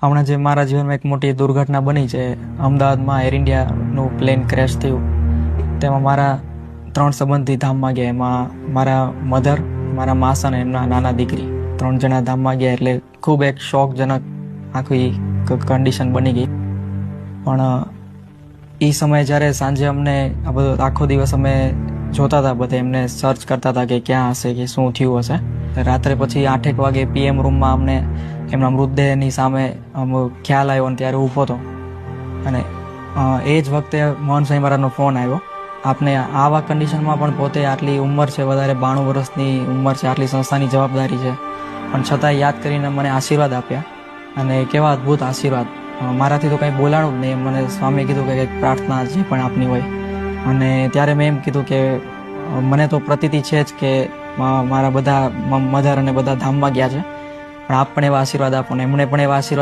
હમણાં જે મારા જીવનમાં એક મોટી દુર્ઘટના બની છે, અમદાવાદમાં એર ઇન્ડિયાનું પ્લેન ક્રેશ થયું. તેમાં મારા 3 સંબંધી ધામમાં ગયા. એમાં મારા મધર, મારા માસ અને એમના નાના દીકરી 3 જણા ધામમાં ગયા. એટલે ખૂબ એક શોકજનક આખી કન્ડિશન બની ગઈ. પણ એ સમયે જ્યારે સાંજે અમને આ બધો આખો દિવસ અમે જોતા હતા, બધા એમને સર્ચ કરતા હતા કે ક્યાં હશે, કે શું થયું હશે. રાત્રે પછી 8 વાગે PM રૂમમાં અમને એમના મૃતદેહની સામે ખ્યાલ આવ્યો, અને ત્યારે ઊભો હતો. અને એ જ વખતે મોહન સાંઈ મહારાજનો ફોન આવ્યો. આપને આવા કન્ડિશનમાં પણ પોતે આટલી ઉંમર છે, વધારે 92 વર્ષની ઉંમર છે, આટલી સંસ્થાની જવાબદારી છે, પણ છતાં યાદ કરીને મને આશીર્વાદ આપ્યા. અને કેવા અદ્ભુત આશીર્વાદ! મારાથી તો કંઈ બોલાણું જ નહીં. મને સ્વામીએ કીધું કે કંઈક પ્રાર્થના જે પણ આપની હોય. અને ત્યારે મેં એમ કીધું કે મને તો પ્રતીતિ છે જ કે મારા બધા મધર અને બધા ધામમાં ગયા છે, પણ આપ પણ એવા આશીર્વાદ આપો. ને એમણે પણ એવા આશીર્વાદ